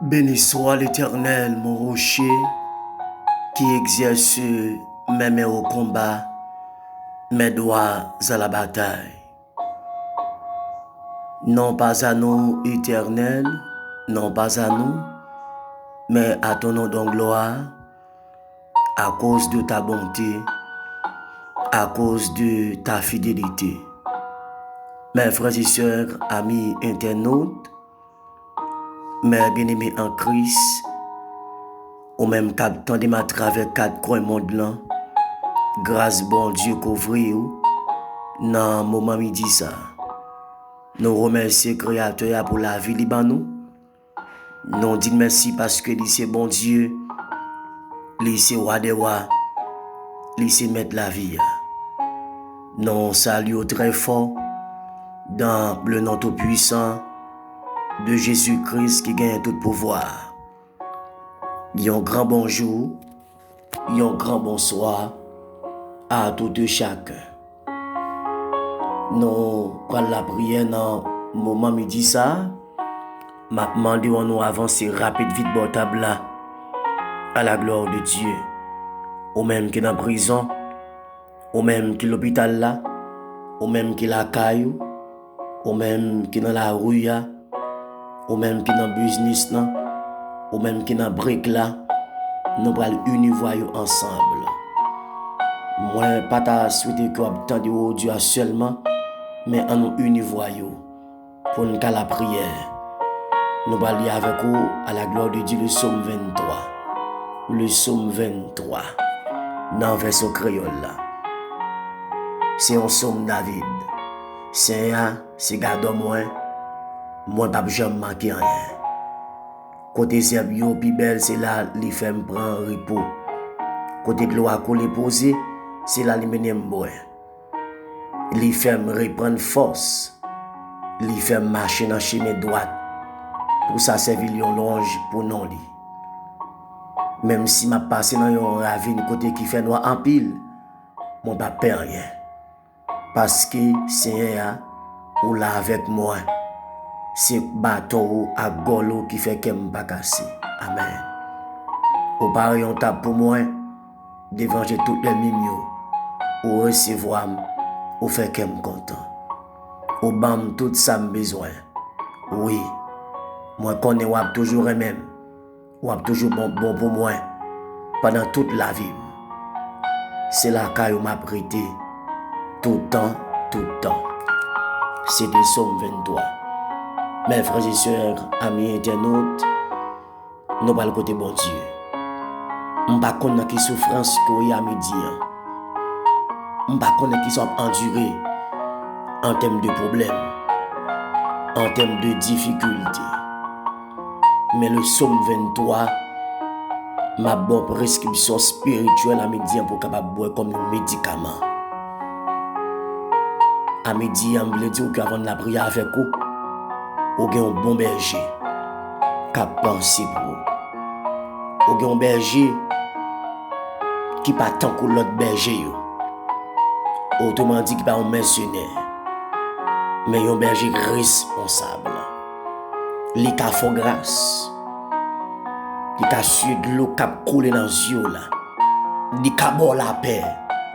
Béni soit l'Éternel, mon rocher, qui exerce mes mains au combat, mes doigts à la bataille. Non pas à nous, Éternel, non pas à nous, mais à ton nom de gloire, à cause de ta bonté, à cause de ta fidélité. Mes frères et sœurs, amis internautes, mes bien-aimés en Christ, ou même tant de à travers quatre coins monde là, grâce bon Dieu couvrir dans moment midi ça. Nous remercions Créateur pour la vie libanou. Nous disons merci parce que c'est bon Dieu, c'est roi des rois, c'est mettre la vie. Nous saluons très fort dans le nom tout puissant de Jésus-Christ qui gagne tout pouvoir. Un grand bonjour, un grand bonsoir à tout et chacun. Nous prenons la prière dans le moment midi ça. M'a demandé on nous avancer rapide vite portable là à la gloire de Dieu. Ou même qui est dans la prison, ou même qui est l'hôpital là, ou même qui est la caillou, ou même qui est dans la rue là, ou même qui est dans le business là, ou même qui est dans le brick là, nous allons unir ensemble. Moi, pas ta souhaiter que attendre Dieu seulement, mais en nous unir pour nous la prière. Nous allons lire avec vous à la gloire de Dieu le psaume 23. Le psaume 23, dans le verset créole là. C'est un psaume David. C'est garde moi pas jamais manqué rien. Côté Serbio, puis belle, c'est là les femmes prennent repos. Côté gloire qu'on les pose, c'est là les mènent boire. Les femmes reprennent force. Les femmes marchent dans chemin droite. Pour ça servir un longe pour non li. Même si m'a passé dans un ravine côté qui fait noir en pile, mon pas peur rien. Parce que Seigneur ou là avec moi. C'est bateau à golo qui fait qu'elle m'a cassé. Amen. Au pareil on tape pour moi devant tout les mimio ou recevoir ou fait qu'elle me content. Ou bam tout ça me besoin. Oui. Moi connais ou toujours même. Ou toujours bon pour moi pendant toute la vie. C'est la caille m'a prêté tout le temps. C'était Psaume 23. Mes frères et sœurs, amis internautes, nous parlons côté bon Dieu. On ne pas connaître qui souffrance qu'il y a à midi. On ne pas connaître qui sont endurés en termes de problèmes, en termes de difficultés. Mais le psaume 23 m'a bonne prescription spirituelle à midi pour capable boire comme un médicament. À midi, on veut dire qu'avant la prière avec vous, ou gen un bon berger qui a pensé pour vous. Ou gen un berger qui pas tant que l'autre berger yo. Autrement dit qui pas un mercenaire. Mais un berger responsable. Li ka fò grâce. Li ka sué de l'eau qui a coulé dans les yeux là. Li ka bon la paix.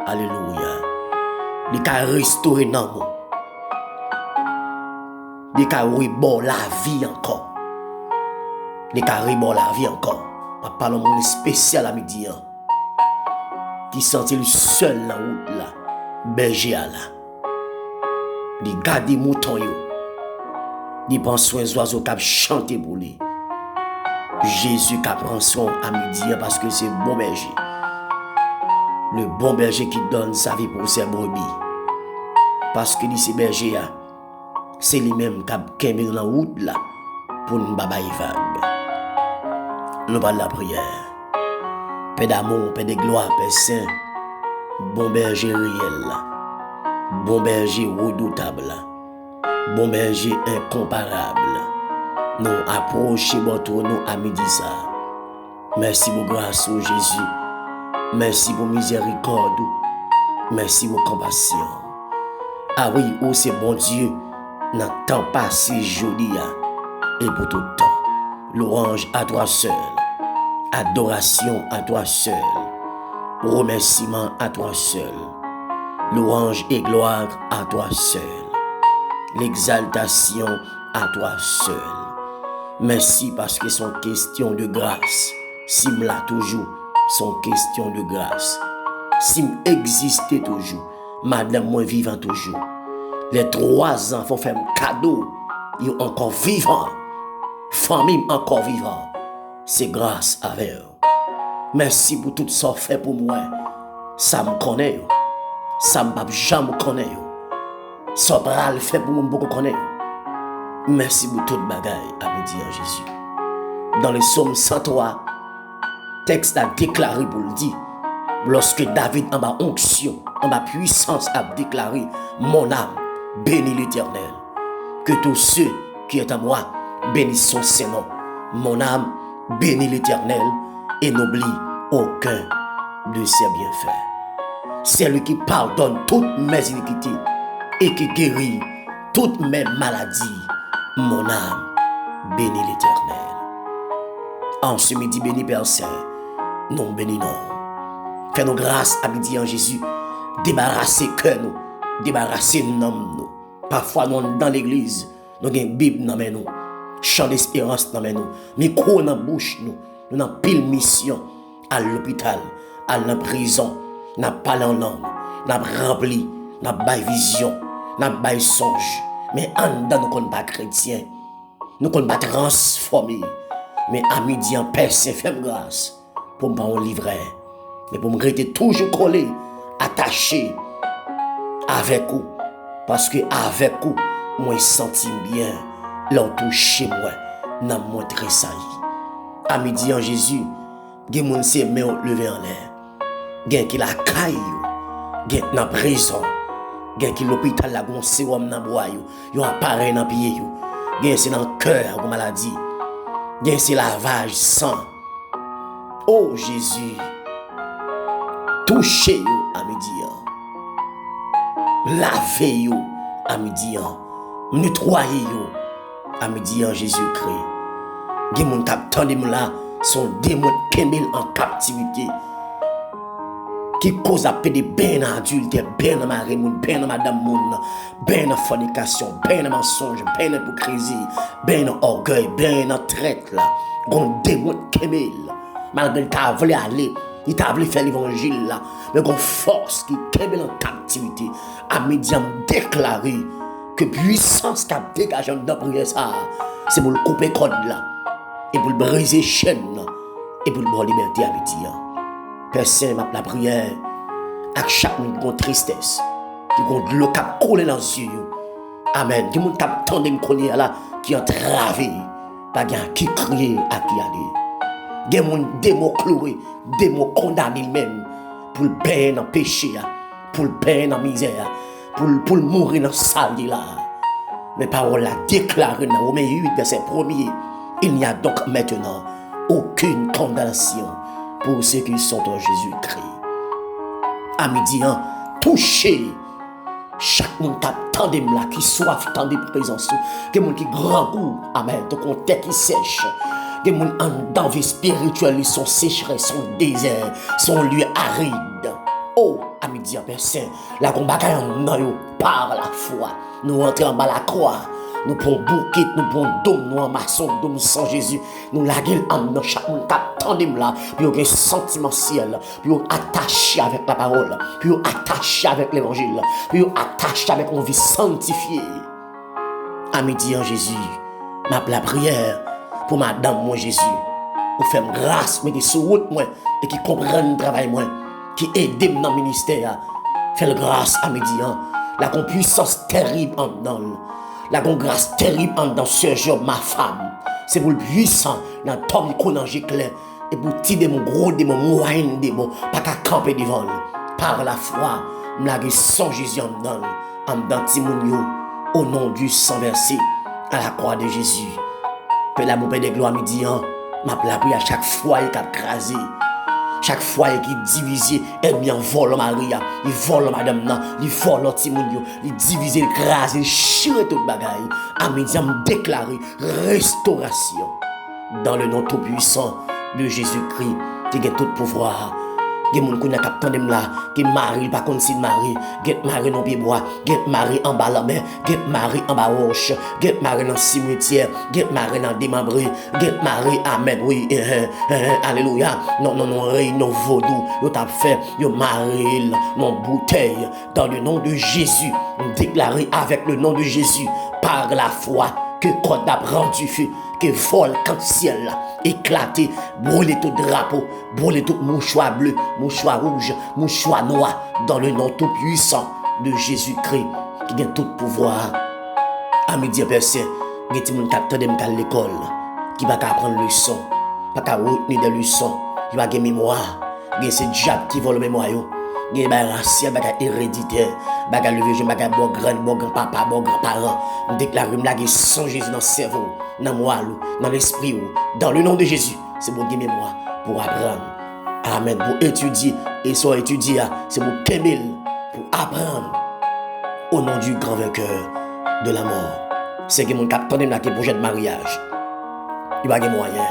Alléluia. Li ka restaurer dans moi. Li ka rebon la vie encore. Li ka rebon la vie encore. On parle de monde spécial à midi. Qui sentit le seul la route là. Berger là. Li garde mouton yo. Li prend soin des oiseaux qui chantent pour lui. Jésus qui prend soin à midi parce que c'est bon berger. Le bon berger qui donne sa vie pour ses brebis. Parce que c'est berger là. C'est lui-même qui a mis dans la route là pour nous babaye vague. Nous parlons de la prière. Père d'amour, Père de gloire, Père saint, bon berger réel là. Bon berger redoutable là. Bon berger incomparable. Nous approchons votre nous à midi ça. Merci pour grâce au Jésus. Merci pour miséricorde. Merci pour compassion. Ah oui, oh c'est bon Dieu. Dans le temps passé joli et pour tout le temps. Louange à toi seul. Adoration à toi seul. Remerciement à toi seul. Louange et gloire à toi seul. L'exaltation à toi seul. Merci parce que sont question de grâce. Si m'la toujours, sont question de grâce. Si m'existe toujours, madame moi vivant toujours. Les 3 enfants font cadeau, ils sont encore vivants. Famille encore vivant. C'est grâce à eux. Merci pour tout ça fait pour moi. Ça me connaît. Ça me jamais connaît. Ça me fait pour moi beaucoup connaître. Merci pour toute bagaille à midi en Jésus. Dans le psaume 103, texte a déclaré pour le dire. Lorsque David en bas onction, en bas puissance a déclaré, mon âme bénit l'Éternel. Que tous ceux qui sont à moi bénissent son Saint-Nom. Mon âme bénit l'Éternel et n'oublie aucun de ses bienfaits. C'est lui qui pardonne toutes mes iniquités et qui guérit toutes mes maladies. Mon âme bénit l'Éternel. En ce midi béni Père Saint, nous bénissons. Fais-nous grâce à midi en Jésus. Débarrasser cœur nous, débarrasser nous. Parfois nous dans l'église, nous avons une Bible dans nous, chant d'espérance dans nous, micro dans la bouche nous avons pile mission à l'hôpital, à la prison, nous avons parlé en langue, nous avons rempli, nous avons vision, nous avons songe. Mais en dedans, nous ne sommes pas chrétiens. Nous ne sommes pas transformés. Mais à midi, en Père Saint, fais-moi grâce pour me pas en livrer. Mais pour me rester toujours collé, attaché avec vous. Parce que avec vous, moi, je sens bien l'on touche moi, n'a montré ça. À midi, en Jésus, il y a des gens qui se levé en l'air. Il y a qui la caille, il y a qui dans la prison. Gen qui l'hôpital la gon sérum nan bois yo, yon appareil nan pied yo. Gen c'est dans cœur gon maladie. Gen c'est lavage sang. Oh Jésus, touchez yo à midi. Lavez yo à midi. Nettoyez yo à midi en Jésus-Christ. Gen moun tap tande moun là son démon kembel en captivité. Qui cause à péder ben adulte, ben dans mari moun, ben dans madame moun, ben dans fornication, ben dans mensonge, ben dans hypocrisie, ben dans orgueil, ben dans traite là. Gon démon kemel. Malgré t'a voulu aller, il t'a voulu faire l'évangile là, mais gon force qui kemel en captivité. À midi on déclaré que puissance qui a dégagé dans prière ça, c'est pour le couper code là et pour le briser chaîne là et pour le bonne liberté à midi. Père Saint, la prière, avec chaque monde qui a tristesse, qui a le cap collé dans les yeux. Amen. Qui a tendé de collier là, qui a travé, pas qui crie à qui aller. Qui a des mots cloués, des mots condamnés même, pour le bain dans le péché, pour le bain dans la misère, pour le mourir dans le sale là. Mais parole a déclaré dans Romains 8, verset 1er, il n'y a donc maintenant aucune condamnation pour ceux qui sont en Jésus-Christ. À midi, touchez chaque monde qui tendez là, qui soif tendez présence, des gens qui grand goût, amen, de contexte qui sèche, des gens dans vie spirituelle, ils sont sécheresse, sont désert, sont lieux arides. Oh, à midi, Père Saint, la combat par la foi, nous rentrons en bas la croix. Nous prenons bouquet, nous prenons dôme, nous en maçon, dôme sans Jésus. Nous laguons l'âme dans chaque monde qui attendons là. Puis on a un sentiment ciel. Puis on attaché avec la parole. Puis on attaché avec l'évangile. Puis on attaché avec une vie sanctifiée. À midi en Jésus, la prière pour madame moi Jésus. Pour faire grâce, mais qui sur route moi et qui comprennent le travail moi. Qui aident dans le ministère. Faire grâce à midi. La puissance terrible en dedans. La grâce terrible dans ce jour, ma femme. C'est pour le puissant, dans le temps de clair. Et pour tirer mon gros démon, moyen démon, pas qu'à camper devant. Par la foi, je l'ai sans Jésus en dedans Timounio, au nom du sang versé à la croix de Jésus. Père l'amour, Père de gloire, me dit, m'a pris à chaque foyer qui a crasé. Chaque foyer qui est divisé, elle vient voler Maria, il vole madame, il vole Timounio, il divise, il crase, il chire tout le bagaille. À midi, il déclare restauration. dans le nom tout puissant de Jésus-Christ, qui a tout pouvoir. Gen moun konya kap tande la, qui mari pas kon si mari, get mari non pied bois, get mari en bas la mer, get mari en bas roche, get mari dans cimetière, get mari dans démembré, get mari amen oui, alléluia. Non rey non vaudou, yo t'a fait yo mari non bouteille dans le nom de Jésus, déclaré avec le nom de Jésus par la foi que code a rendu feu, que volcan ciel éclaté, brûler tout drapeau, brûler tout mouchoir bleu, mouchoir rouge, mouchoir noir, dans le nom tout puissant de Jésus-Christ, qui a tout pouvoir. À midi personne, il y a des gens qui attendent à l'école, qui va apprendre leçon, pas qu'à retenir des leçons, qui va avoir mémoire, il y a ces diables qui volent le mémoire. Il y a des raciales, des héréditaires, des lever, des grand-papa, des grands-parents. Nous déclarons que sans Jésus dans le cerveau, dans le moelle, dans l'esprit, dans le nom de Jésus. C'est mon mémoire pour apprendre. Amen. Pour étudier, et soit étudier, c'est mon kemel pour apprendre au nom du grand vainqueur de la mort. C'est que mon capitaine là qui projet de mariage. Il va y avoir moyen.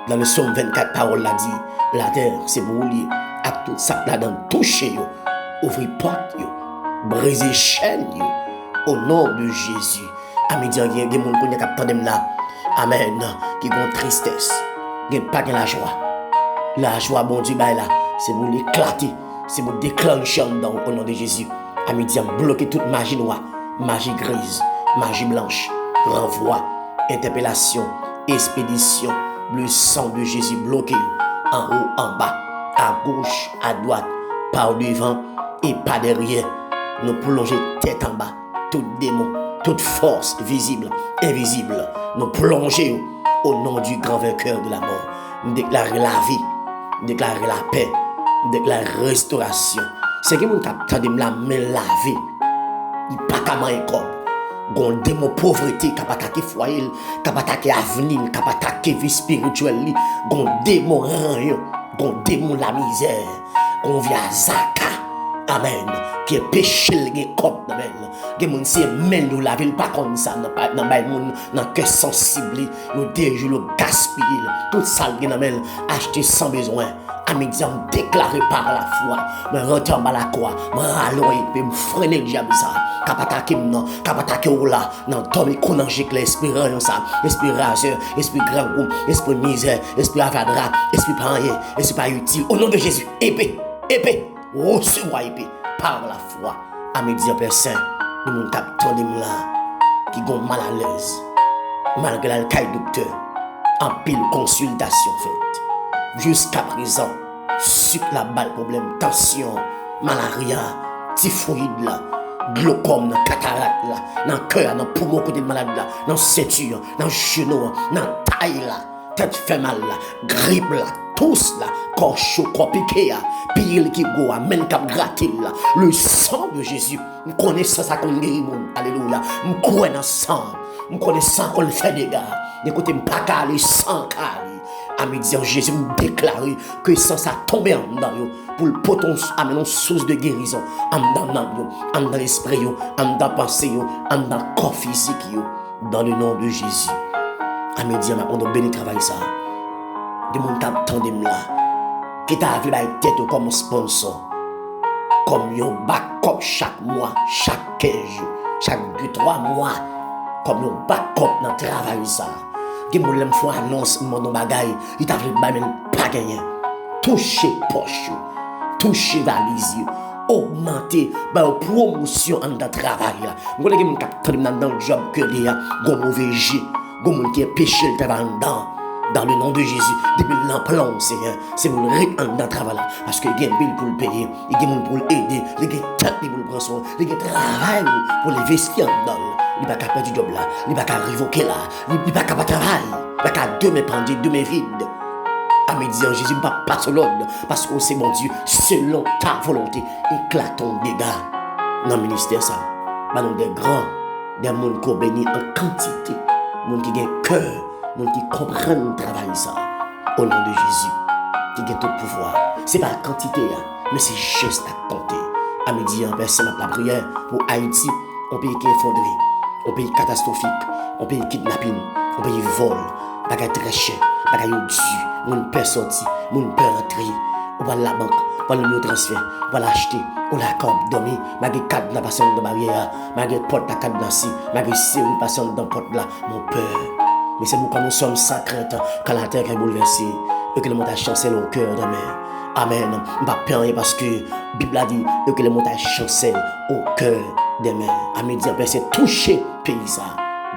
Dans le psaume 24, parole l'a dit, la terre c'est brûlée. À tout ça là-dedans, toucher yo, ouvrir porte yo, briser chaîne yo, au nom de Jésus. Amen. Il y a des gens qui attendent là, amen, qui ont tristesse, qui n'ont pas de la joie. La joie, bon Dieu, là, c'est pour l'éclater, c'est pour déclencher au nom de Jésus. Amen. Il y a bloqué toute magie noire, magie grise, magie blanche, renvoi, interpellation, expédition, le sang de Jésus bloqué en haut, en bas. À gauche, à droite, par devant et pas derrière. Nous plongeons tête en bas, tout démon, toute force visible, invisible. Nous plongeons au nom du grand vainqueur de la mort. Nous déclarons la vie, nous déclarons la paix, nous déclarons la restauration. C'est que nous avons la main lavée. Il n'y a pas qu'à manger comme. Gon démon pauvreté qui a attaqué foyer, qui a attaqué avenir, qui a attaqué vie spirituelle, gon démon rien. Gon démon la misère, on vient à Zaka, amen, qui est péché le corps de même, qui moun c'est men nous la ville pas comme ça, dans bay moun, dans cœur sensible, nous déjà le gaspiller, tout ça le même acheter sans besoin. Amédian déclaré par la foi, me retombe à la croix, me ralloyer, puis me freiner le diable ça, capataque non, capataque ou là, non tomber conangé l'esprit rien ça, esprit rageux, esprit grand goût, esprit misère, esprit avadra, esprit païen, esprit pas utile, au nom de Jésus, épée, recevoir épée, par la foi. Amédian Père Saint, nous nous captons des là, qui sont mal à l'aise, malgré le caille docteur, en pile consultation faite. Jusqu'à présent, sucre la balle problème, tension, malaria, typhoïde là, glaucome, cataracte là, dans le cœur, dans le poumon côté de malade là, dans la ceinture, dans le genou, dans la taille là, tête fait mal là, grippe là, tous là, corps chaud, corps piqué là, pile qui go, même cap gratter là, le sang de Jésus, nous connaissons ça qu'on guérit, alléluia, nous croyons dans le sang, nous connaissons qu'on fait des gars, écoutez, nous pas calé, sans calé. À midi, Jésus me déclare que sans ça tomber en dedans pour le poton amener une source de guérison en dans l'esprit, en dans la pensée, en dans le corps physique, dans le nom de Jésus. À midi, on a béni travail ça. De mon temps tandem là, qui t'a vu la tête comme sponsor, comme un backup chaque mois, chaque 15 jours, chaque 2-3 mois, comme un backup dans le travail ça. Que mon l'aime faut annonce mon bagay, il t'a fait pas gagner. Toucher poche, toucher valise, augmenter ba promotion en dans travail là. Mon que mon capitaine dans le job que il y a gon mauvais jet, gon mon qui est péché le travail dans le nom de Jésus. Depuis l'emploi Seigneur, c'est pour le dans travail là parce que il y a un bill pour le payer, il y a monde pour l'aider, il y a tête pour le prendre soin, il y a travail pour l'investir dans. Il n'y a pas qu'à perdre du job là, il n'y a pas qu'à révoquer là, il n'y a pas qu'à travailler, il n'y a pas qu'à demain prendre, demain vide. À midi, Jésus ne va pas sur l'ordre, parce que c'est mon Dieu, selon ta volonté, éclatons des dégâts. Dans le ministère, ça, bah non, des grands, des gens qui ont béni en quantité, des gens qui ont un cœur, des gens qui comprennent le travail, ça, au nom de Jésus, qui ont tout pouvoir. Ce n'est pas la quantité, mais c'est juste à compter. À midi, en personne, la prière pour Haïti, un pays qui est effondré. Un pays catastrophique, un pays kidnapping, un pays vol, bagay très cher, bagay yo dur, moun peur sorti, moun peur rentrer, ou va la banque, ou va le transfert, ou va l'acheter, ou la camp dormi, malgré cadre la passion de barrière, malgré porte la cadre dans si, malgré série passion dans porte là, mon peur. Mais c'est pourquoi nous sommes sacrés quand la terre est bouleversée et que le montage chancelle au cœur de mer. Amen. Je ne vais pas peur parce que la Bible a dit que le montage chancelle au cœur des mer. À midi, on peut toucher pays ça.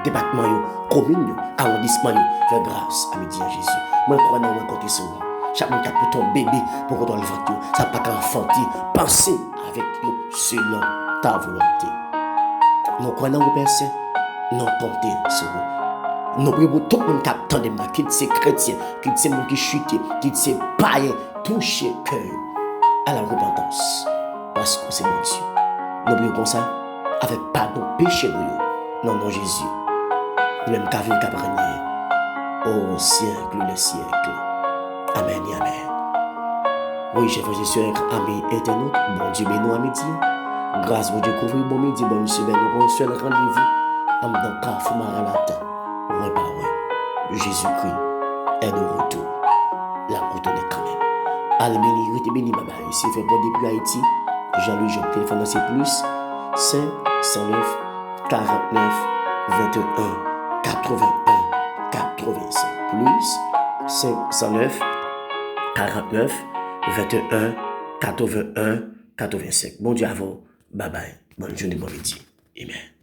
Département, commune, arrondissement, faire grâce à midi à Jésus. Moi, je crois que nous compter sur vous. Chaque monde qui a pour ton bébé, pour qu'on le ventre, ça n'a pas qu'à enfanter. Pensez avec nous selon ta volonté. Nous croyons aux personnes, nous comptons sur vous. Nous prions pour tout le monde qui attend de moi, qui est chrétien, qui est monde qui chute, qui est païen, toucher cœur à la repentance. Parce que c'est mon Dieu. Nous prions comme ça, avec pardon péché nous, non, non, Jésus. Même qu'à vivre, qu'à régner au siècle des siècles. Amen et amen. Oui, chers frères et sœurs, amis internautes, bon Dieu, bénis nous à midi. Grâce vous découvrir bon midi, bonne semaine, nous avons un seul rendez-vous. En dans Carrefour Maranatha. Jésus-Christ est de retour. La route est quand même. Allez, béni, bye bye. Si vous faites bon depuis Haïti, Jean-Louis, je téléphone, c'est plus 509 49 21 81 85. Plus 509 49 21 81 85. Bon Dieu à vous. Bye bye. Bonne journée, bon midi. Amen.